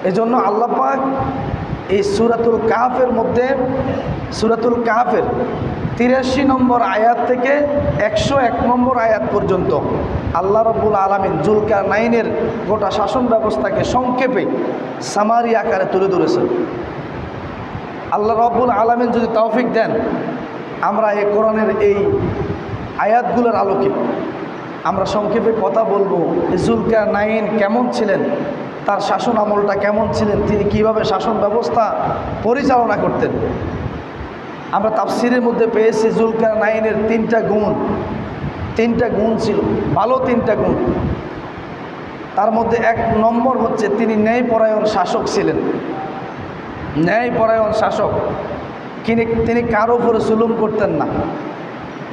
এজন্য আল্লাহ পাক এই সূরাতুল কাহফের মধ্যে, সূরাতুল কাহফের 83 নম্বর আয়াত থেকে 101 নম্বর আয়াত পর্যন্ত আল্লাহ রাব্বুল আলামিন যুলকারনাইনের গোটা শাসন ব্যবস্থাকে সংক্ষেপে সামারি আকারে তুলে ধরেছেন। আল্লাহ রাব্বুল আলামিন যদি তৌফিক দেন, আমরা এই কোরআনের এই আয়াতগুলোর আলোকে আমরা সংক্ষেপে কথা বলবো যুলকারনাইন কেমন ছিলেন, তার শাসন আমলটা কেমন ছিলেন, তিনি কিভাবে শাসন ব্যবস্থা পরিচালনা করতেন। আমরা তাফসিরের মধ্যে পেয়েছি যুলকারনাইনের তিনটা গুণ ছিল, ভালো তিনটা গুণ। তার মধ্যে 1 নম্বর হচ্ছে তিনি ন্যায়পরায়ণ শাসক ছিলেন। ন্যায়পরায়ণ শাসক, তিনি কারো উপরে জুলুম করতেন না।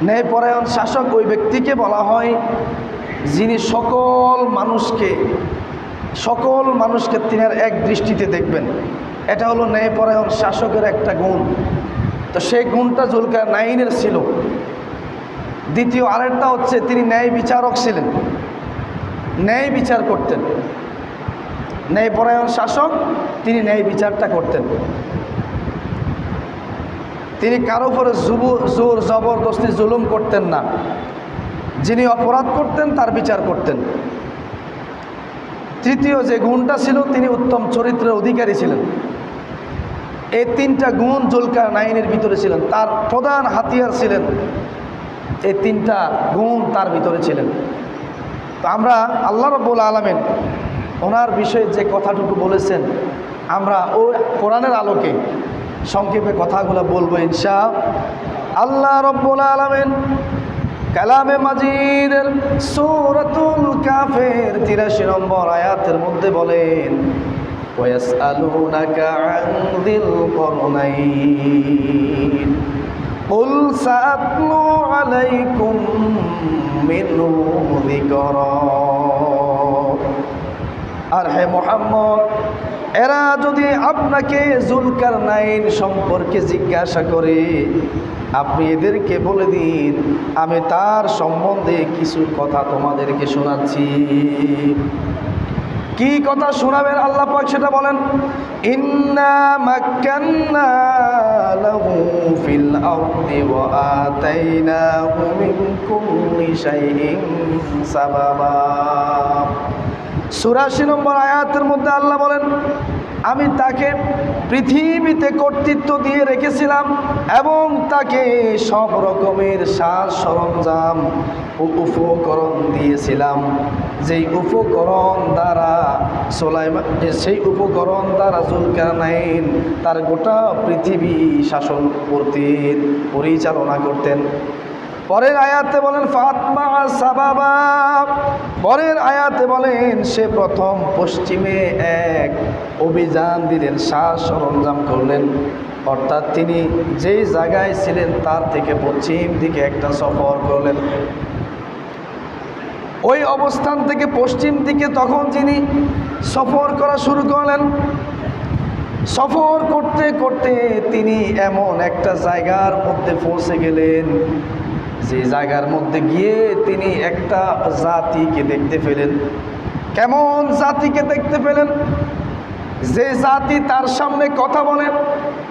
ন্যায়পরায়ণ শাসক ওই ব্যক্তিকে বলা হয় যিনি সকল মানুষকে তিনি আর এক দৃষ্টিতে দেখবেন। এটা হলো ন্যায়পরায়ণ শাসকের একটা গুণ। তো সেই গুণটা যুলকারনাইনের ছিল। দ্বিতীয় আরেকটা হচ্ছে তিনি ন্যায় বিচারক ছিলেন, ন্যায় বিচার করতেন। ন্যায়পরায়ণ শাসক, তিনি ন্যায় বিচারটা করতেন। তিনি কারো উপরে জোর জবরদস্তি জুলুম করতেন না। যিনি অপরাধ করতেন তার বিচার করতেন। তৃতীয় যে গুণটা ছিল, তিনি উত্তম চরিত্রের অধিকারী ছিলেন। এই 3টা গুণ যুলকারনাইনের ভিতরে ছিলেন। তার প্রধান হাতিয়ার ছিলেন এই 3টা গুণ তার ভিতরে ছিলেন। তো আমরা আল্লাহ রাব্বুল আলামিন ওনার বিষয়ে যে কথাটুকু বলেছেন, আমরা ওই কোরআনের আলোকে সংক্ষেপে কথাগুলো বলবো ইনশাআল্লাহ। আল্লাহ রাব্বুল আলামিন কালামে মাজিদের সূরাতুল কাহফের 83 নম্বর আয়াতের মধ্যে বলেন, ওয়াসআলুনাকা আন যিল করনাইন কুল সাআতলু আলাইকুম মিনহু যিকরা। আর হে মুহাম্মদ, এরা যদি আপনাকে যুলকারনাইন সম্পর্কে জিজ্ঞাসা করে, আপনি এদেরকে বলে দিন আমি তার সম্বন্ধে কিছু কথা তোমাদেরকে শোনাচ্ছি। কি কথা শোনাবেন আল্লাহ পাক সেটা বলেন। ইন্না মাক্কান্না লাহু ফিল আরদি ওয়া আতাইনাহু মিন কুল্লি শাইইন সাবাবা। 84 নম্বর আয়াতের মধ্যে আল্লাহ বলেন, আমি তাকে পৃথিবীতে কর্তৃত্ব দিয়ে রেখেছিলাম এবং তাকে সব রকমের সাজ সরঞ্জাম ও উপকরণ দিয়েছিলাম, সেই উপকরণ দ্বারা যুলকারনাইন তার গোটা পৃথিবী শাসন করতেন, পরিচালনা করতেন। পরের আয়াতে বলেন ফাতমা সাবাবা। পরের আয়াতে বলেন সে প্রথম পশ্চিমে এক অভিযান দিলেন, সাজ সরঞ্জাম করলেন। অর্থাৎ তিনি যেই জায়গায় ছিলেন তার থেকে পশ্চিম দিকে একটা সফর করলেন। ওই অবস্থান থেকে পশ্চিম দিকে তখন তিনি সফর করা শুরু করলেন। সফর করতে করতে তিনি এমন একটা জায়গার মধ্যে পৌঁছে গেলেন, যে জায়গার মধ্যে গিয়ে তিনি একটা জাতিকে দেখতে পেলেন। কেমন জাতিকে দেখতে পেলেন? যে জাতি তার সামনে কথা বলেন,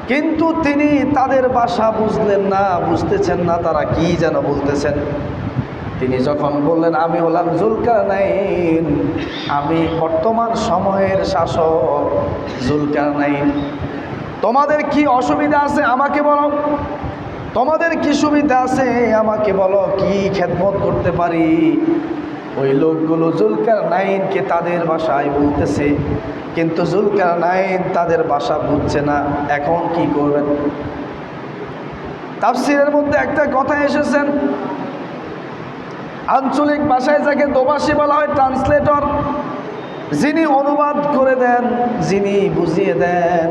কিন্তু তিনি তাদের ভাষা বুঝতেছেন না তারা কি যেন বলতেছেন। তিনি যখন বললেন আমি হলাম যুলকারনাইন, আমি বর্তমান সময়ের শাসক যুলকারনাইন, তোমাদের কি অসুবিধা আছে আমাকে বলো, তোমাদের কি সুবিধা আছে আমাকে বলো, কি খেদমত করতে পারি। ওই লোকগুলো যুলকারনাইনকে তাদের ভাষায় বলতেছে, কিন্তু যুলকারনাইন তাদের ভাষা বুঝছে না। এখন কি করবেন? তাফসীরের মধ্যে একটা কথা এসেছেন, আঞ্চলিক ভাষায় যাকে দোভাষী বলা হয়, ট্রান্সলেটর, যিনি অনুবাদ করে দেন, যিনি বুঝিয়ে দেন,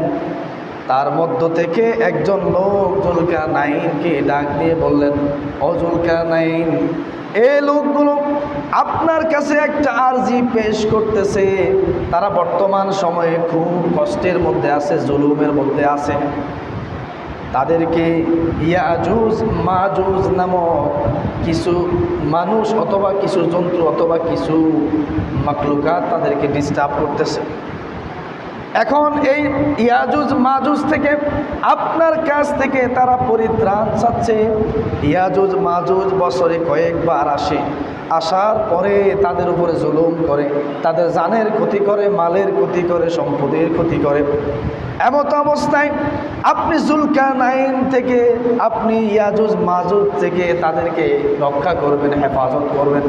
তার মধ্য থেকে একজন লোক যুলকারনাইনকে ডাক দিয়ে বললেন, ও যুলকারনাইন, এই লোকগুলো আপনার কাছে একটা আরজি পেশ করতেছে। তারা বর্তমান সময়ে খুব কষ্টের মধ্যে আছে, জুলুমের মধ্যে আছে। তাদেরকে ইয়াজুজ মাজুজ নামক কিছু মানুষ অথবা কিছু জন্তু অথবা কিছু মাকলুকাত তাদেরকে ডিস্টার্ব করতেছে। এখন এই ইয়াজুজ মাজুজ থেকে আপনার কাছ থেকে তারা পরিত্রাণ চাচ্ছে। ইয়াজুজ মাজুজ বছরে কয়েকবার আসে, আসার পরে তাদের উপরে জুলুম করে, তাদের জানের ক্ষতি করে, মালের ক্ষতি করে, সম্পদের ক্ষতি করে। এমত অবস্থায় আপনি জুলকারনাইন থেকে, আপনি ইয়াজুজ মাজুজ থেকে তাদেরকে রক্ষা করবেন, হেফাজত করবেন।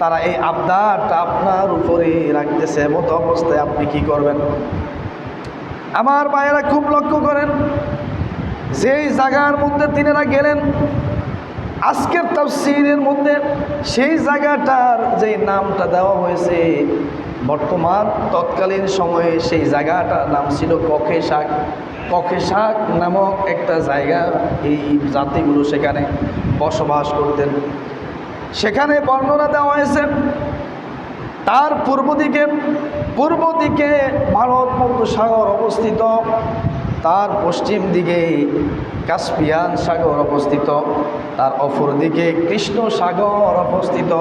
তারা এই আবদারটা আপনার উপরে রাখতেছে, এমত অবস্থায় আপনি কি করবেন? আমার ভাইয়েরা খুব লক্ষ্য করেন, যেই জায়গার মধ্যে তিনারা গেলেন আজকের তাফসীরের মধ্যে, সেই জায়গাটার যেই নামটা দেওয়া হয়েছে বর্তমান তৎকালীন সময়ে, সেই জায়গাটার নাম ছিল ককেশাক। ককেশাক নামক একটা জায়গা, এই জাতিগুলো সেখানে বসবাস করতেন। সেখানে বর্ণনা দেওয়া হয়েছে তার পূর্ব দিকে ভারত মহাসাগর অবস্থিত, তার পশ্চিম দিকে কাস্পিয়ান সাগর অবস্থিত, তার অপর দিকে কৃষ্ণ সাগর অবস্থিত,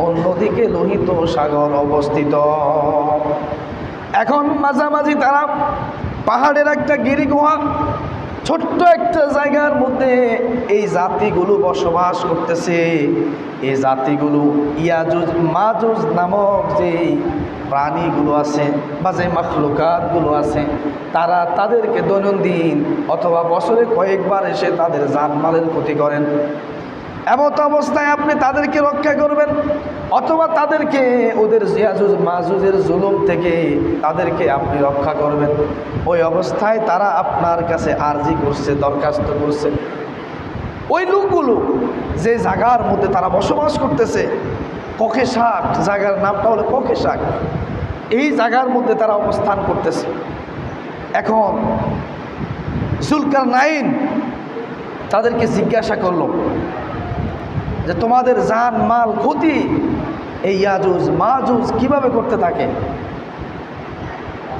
অন্যদিকে লোহিত সাগর অবস্থিত। এখন মাঝামাঝি তারা পাহাড়ের একটা গিরিগুহা, ছোট্ট একটা জায়গার মধ্যে এই জাতিগুলো বসবাস করতেছে। এই জাতিগুলো ইয়াজুজ মাজুজ নামক যে প্রাণীগুলো আছে বা যে মাখলুকাতগুলো আছে, তারা তাদেরকে দৈনন্দিন অথবা বছরে কয়েকবার এসে তাদের জানমালের ক্ষতি করেন। এমত অবস্থায় আপনি তাদেরকে রক্ষা করবেন অথবা তাদেরকে ওদের ইয়াজুজ মাজুজের জুলুম থেকে তাদেরকে আপনি রক্ষা করবেন। ওই অবস্থায় তারা আপনার কাছে আরজি করছে, দরখাস্ত করছে। ওই লোকগুলো যে জায়গার মধ্যে তারা বসবাস করতেছে, ককেশাক জায়গার নামটা হলো ককেশাক, এই জায়গার মধ্যে তারা অবস্থান করতেছে। এখন জুলকারনাইন তাদেরকে জিজ্ঞাসা করলো যে তোমাদের জান মাল ক্ষতি এই ইয়াজুজ মাজুজ কিভাবে করতে থাকে?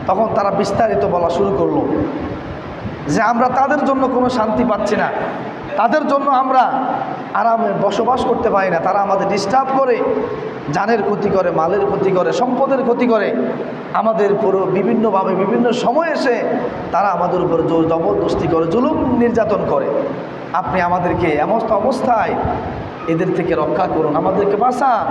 তখন তারা বিস্তারিত বলা শুরু করলো যে আমরা তাদের জন্য কোনো শান্তি পাচ্ছি না, তাদের জন্য আমরা আরামে বসবাস করতে পারি না, তারা আমাদের ডিস্টার্ব করে, জানের ক্ষতি করে, মালের ক্ষতি করে, সম্পদের ক্ষতি করে, আমাদের পুরো বিভিন্নভাবে বিভিন্ন সময় এসে তারা আমাদের উপর জোর জবরদস্তি করে, জুলুম নির্যাতন করে। আপনি আমাদেরকে এমন অবস্থায় এদের থেকে রক্ষা করুন, আমাদেরকে বাঁচান।